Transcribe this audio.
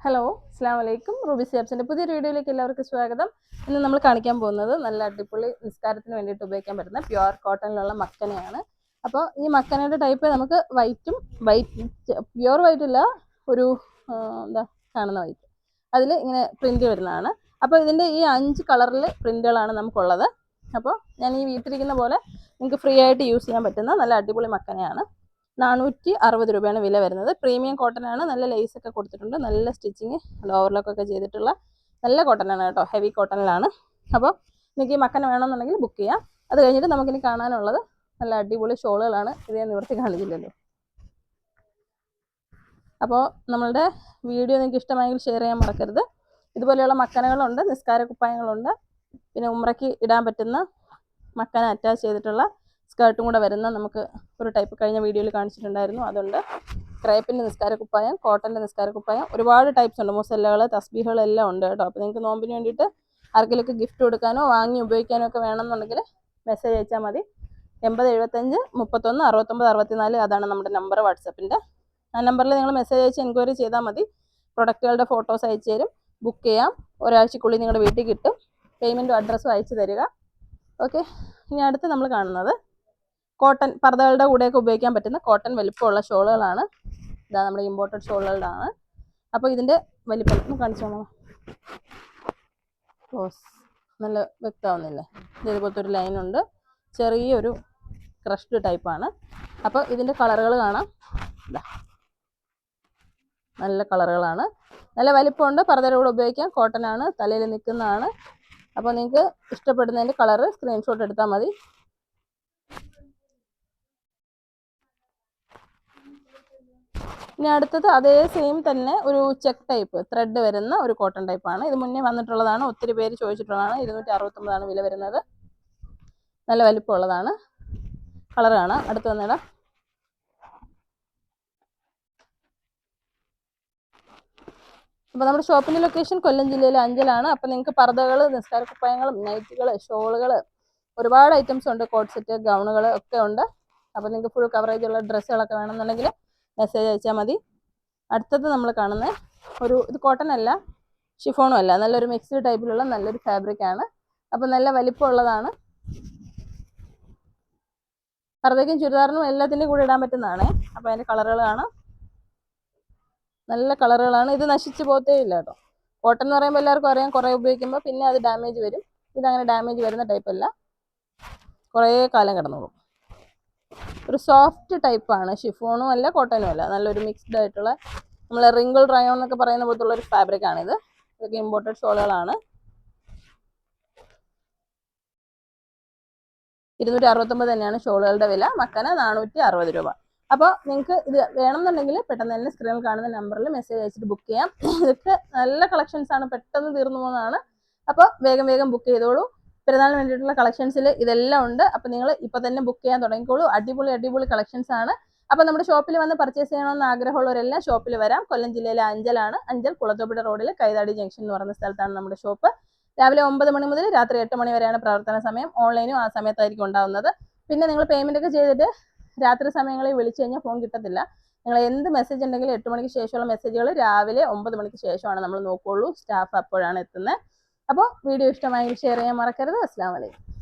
Hello, അസ്സാം വലൈക്കും. Ruby സിയാബ്സിൻ്റെ പുതിയൊരു വീഡിയോയിലേക്ക് എല്ലാവർക്കും സ്വാഗതം. ഇന്ന് നമ്മൾ കാണിക്കാൻ പോകുന്നത് നല്ല അടിപൊളി നിസ്കാരത്തിന് വേണ്ടിയിട്ട് ഉപയോഗിക്കാൻ പറ്റുന്ന പ്യുവർ കോട്ടണിലുള്ള മക്കനയാണ്. അപ്പോൾ ഈ മക്കനയുടെ ടൈപ്പ് നമുക്ക് പ്യുവർ വൈറ്റ് ഇല്ല, ഒരു എന്താ കാണുന്ന വൈറ്റ്, അതിൽ ഇങ്ങനെ പ്രിൻ്റ് വരുന്നതാണ്. അപ്പോൾ ഇതിൻ്റെ ഈ 5 കളറിൽ പ്രിൻ്റുകളാണ് നമുക്കുള്ളത്. അപ്പോൾ ഞാൻ ഈ വീട്ടിലിരിക്കുന്ന പോലെ നിങ്ങൾക്ക് ഫ്രീ ആയിട്ട് യൂസ് ചെയ്യാൻ പറ്റുന്ന നല്ല അടിപൊളി മക്കനയാണ്. 460 രൂപയാണ് വില വരുന്നത്. പ്രീമിയം കോട്ടൺ ആണ്. നല്ല ലേസ് ഒക്കെ കൊടുത്തിട്ടുണ്ട്, നല്ല സ്റ്റിച്ചിങ്, ഓവർലോക്ക് ഒക്കെ ചെയ്തിട്ടുള്ള നല്ല കോട്ടൺ ആണ് കേട്ടോ. ഹെവി കോട്ടണിലാണ്. അപ്പോൾ നിങ്ങൾക്ക് ഈ മക്കന വേണമെന്നുണ്ടെങ്കിൽ ബുക്ക് ചെയ്യാം. അത് കഴിഞ്ഞിട്ട് നമുക്കിനി കാണാനുള്ളത് നല്ല അടിപൊളി ഷോളുകളാണ്. ഇത് ഞാൻ നിവർത്തി കാണിച്ചില്ലല്ലോ. അപ്പോൾ നമ്മളുടെ വീഡിയോ നിങ്ങൾക്ക് ഇഷ്ടമായെങ്കിൽ ഷെയർ ചെയ്യാൻ മറക്കരുത്. ഇതുപോലെയുള്ള മക്കനകളുണ്ട്, നിസ്കാര കുപ്പായങ്ങളുണ്ട്, പിന്നെ ഉമ്രയ്ക്ക് ഇടാൻ പറ്റുന്ന മക്കന അറ്റാച്ച് ചെയ്തിട്ടുള്ള സ്കേർട്ടും കൂടെ വരുന്ന നമുക്ക് ഒരു ടൈപ്പ് കഴിഞ്ഞ വീഡിയോയിൽ കാണിച്ചിട്ടുണ്ടായിരുന്നു, അതുണ്ട്. ക്രേപ്പിൻ്റെ നിസ്കാര കുപ്പായം, കോട്ടൻ്റെ നിസ്കാര കുപ്പായം, ഒരുപാട് ടൈപ്സ് ഉണ്ട്. മുസല്ലകൾ, തസ്ബീഹുകൾ എല്ലാം ഉണ്ട് കേട്ടോ. അപ്പോൾ നിങ്ങൾക്ക് നോമ്പിന് വേണ്ടിയിട്ട് ആർക്കെങ്കിലും ഗിഫ്റ്റ് കൊടുക്കാനോ വാങ്ങി ഉപയോഗിക്കാനോ ഒക്കെ വേണമെന്നുണ്ടെങ്കിൽ മെസ്സേജ് അയച്ചാൽ മതി. 8075 31 69 64 അതാണ് നമ്മുടെ നമ്പർ വാട്സപ്പിൻ്റെ. ആ നമ്പറിൽ നിങ്ങൾ മെസ്സേജ് അയച്ച് എൻക്വയറി ചെയ്താൽ മതി. പ്രൊഡക്റ്റുകളുടെ ഫോട്ടോസ് അയച്ചു തരും. ബുക്ക് ചെയ്യാം. ഒരാഴ്ചക്കുള്ളിൽ നിങ്ങളുടെ വീട്ടിൽ കിട്ടും. പേയ്മെൻറ്റും അഡ്രസ്സും അയച്ചു തരിക. ഓക്കെ. ഇനി അടുത്ത് നമ്മൾ കാണുന്നത് കോട്ടൺ പർദ്ദകളുടെ കൂടെയൊക്കെ ഉപയോഗിക്കാൻ പറ്റുന്ന കോട്ടൺ വലിപ്പമുള്ള ഷോളുകളാണ്. ഇതാ നമ്മുടെ ഇമ്പോർട്ടഡ് ഷോളുകളാണ്. അപ്പോൾ ഇതിൻ്റെ വലിപ്പം കാണിച്ചോളാം. ഓസ് നല്ല വ്യക്തമാവുന്നില്ലേ? ഇതേപോലത്തെ ഒരു ലൈനുണ്ട്, ചെറിയൊരു ക്രഷ്ഡ് ടൈപ്പാണ്. അപ്പോൾ ഇതിൻ്റെ കളറുകൾ കാണാം. ഇതാ നല്ല കളറുകളാണ്, നല്ല വലിപ്പമുണ്ട്. പർദ്ദയുടെ കൂടെ ഉപയോഗിക്കാം. കോട്ടനാണ്, തലയിൽ നിൽക്കുന്നതാണ്. അപ്പോൾ നിങ്ങൾക്ക് ഇഷ്ടപ്പെടുന്നതിൻ്റെ കളറ് സ്ക്രീൻഷോട്ട് എടുത്താൽ മതി. ഇനി അടുത്തത് അതേ സെയിം തന്നെ ഒരു ചെക്ക് ടൈപ്പ് ത്രെഡ് വരുന്ന ഒരു കോട്ടൺ ടൈപ്പാണ്. ഇത് മുന്നേ വന്നിട്ടുള്ളതാണ്, ഒത്തിരി പേര് ചോദിച്ചിട്ടുള്ളതാണ്. 269 വില വരുന്നത്. നല്ല വലിപ്പമുള്ളതാണ്. കളർ കാണാം. അടുത്ത് വന്നിടാം. അപ്പോൾ നമ്മുടെ ഷോപ്പിൻ്റെ ലൊക്കേഷൻ കൊല്ലം ജില്ലയിലെ അഞ്ചലാണ്. അപ്പോൾ നിങ്ങൾക്ക് പർദ്ദകൾ, നിസ്കാര കുപ്പായങ്ങൾ, നൈറ്റുകൾ, ഷോളുകൾ, ഒരുപാട് ഐറ്റംസ് ഉണ്ട്. കോട്ട് സെറ്റ്, ഗൗണുകൾ ഒക്കെ ഉണ്ട്. അപ്പോൾ നിങ്ങൾക്ക് ഫുൾ കവറേജ് ഉള്ള ഡ്രസ്സുകളൊക്കെ വേണമെന്നുണ്ടെങ്കിൽ മെസ്സേജ് അയച്ചാൽ മതി. അടുത്തത് നമ്മൾ കാണുന്നത് ഇത് കോട്ടൺ അല്ല, ഷിഫോണും അല്ല, നല്ലൊരു മിക്സ്ഡ് ടൈപ്പിലുള്ള നല്ലൊരു ഫാബ്രിക്കാണ്. അപ്പോൾ നല്ല വലിപ്പമുള്ളതാണ്. പർദ്ദയ്ക്കും ചുരിദാറിനും എല്ലാത്തിൻ്റെയും കൂടെ ഇടാൻ പറ്റുന്നതാണ്. അപ്പോൾ അതിൻ്റെ കളറുകൾ കാണാം. നല്ല കളറുകളാണ്. ഇത് നശിച്ചു പോകത്തേ ഇല്ല കേട്ടോ. കോട്ടൺ എന്ന് പറയുമ്പോൾ എല്ലാവർക്കും അറിയാം, കുറേ ഉപയോഗിക്കുമ്പോൾ പിന്നെ അത് ഡാമേജ് വരും. ഇതങ്ങനെ ഡാമേജ് വരുന്ന ടൈപ്പല്ല, കുറേ കാലം കിടന്നോളും. ഒരു സോഫ്റ്റ് ടൈപ്പാണ്. ഷിഫോണും അല്ല, കോട്ടനും അല്ല, നല്ലൊരു മിക്സ്ഡ് ആയിട്ടുള്ള നമ്മൾ റിങ്കിൾ റയോൺ എന്നൊക്കെ പറയുന്ന പോലത്തുള്ള ഒരു ഫാബ്രിക്കാണിത്. ഇതൊക്കെ ഇമ്പോർട്ടഡ് ഷോളുകളാണ്. 269 തന്നെയാണ് ഷോളുകളുടെ വില. മക്കന 460 രൂപ. അപ്പോൾ നിങ്ങൾക്ക് ഇത് വേണമെന്നുണ്ടെങ്കിൽ പെട്ടെന്ന് തന്നെ സ്ക്രീനിൽ കാണുന്ന നമ്പറിൽ മെസ്സേജ് അയച്ചിട്ട് ബുക്ക് ചെയ്യാം. ഇതൊക്കെ നല്ല കളക്ഷൻസ് ആണ്, പെട്ടെന്ന് തീർന്നു പോകുന്നതാണ്. അപ്പോൾ വേഗം വേഗം ബുക്ക് ചെയ്തോളൂ. പെരുന്നാളിന് വേണ്ടിയിട്ടുള്ള കളക്ഷൻസിൽ ഇതെല്ലാം ഉണ്ട്. അപ്പോൾ നിങ്ങൾ ഇപ്പോൾ തന്നെ ബുക്ക് ചെയ്യാൻ തുടങ്ങിക്കോളൂ. അടിപൊളി അടിപൊളി കളക്ഷൻസ് ആണ്. അപ്പോൾ നമ്മുടെ ഷോപ്പിൽ വന്ന് പർച്ചേസ് ചെയ്യണമെന്ന് ആഗ്രഹമുള്ളവരെല്ലാം ഷോപ്പിൽ വരാം. കൊല്ലം ജില്ലയിലെ അഞ്ചലാണ്. അഞ്ചൽ കുളത്തൂപ്പുഴ റോഡിൽ കൈതാടി ജംഗ്ഷൻ എന്ന് പറയുന്ന സ്ഥലത്താണ് നമ്മുടെ ഷോപ്പ്. രാവിലെ 9 മണി മുതൽ രാത്രി 8 മണി വരെയാണ് പ്രവർത്തന സമയം. ഓൺലൈനും ആ സമയത്തായിരിക്കും ഉണ്ടാകുന്നത്. പിന്നെ നിങ്ങൾ പേയ്മെൻ്റ് ഒക്കെ ചെയ്തിട്ട് രാത്രി സമയങ്ങളിൽ വിളിച്ചു കഴിഞ്ഞാൽ ഫോൺ കിട്ടത്തില്ല. നിങ്ങൾ എന്ത് മെസ്സേജ് ഉണ്ടെങ്കിലും 8 മണിക്ക് ശേഷമുള്ള മെസ്സേജുകൾ രാവിലെ 9 മണിക്ക് ശേഷമാണ് നമ്മൾ നോക്കുകയുള്ളൂ. സ്റ്റാഫ് അപ്പോഴാണ് എത്തുന്നത്. അപ്പോൾ വീഡിയോ ഇഷ്ടമായെങ്കിൽ ഷെയർ ചെയ്യാൻ മറക്കരുത്. അസ്സലാമു അലൈക്കും.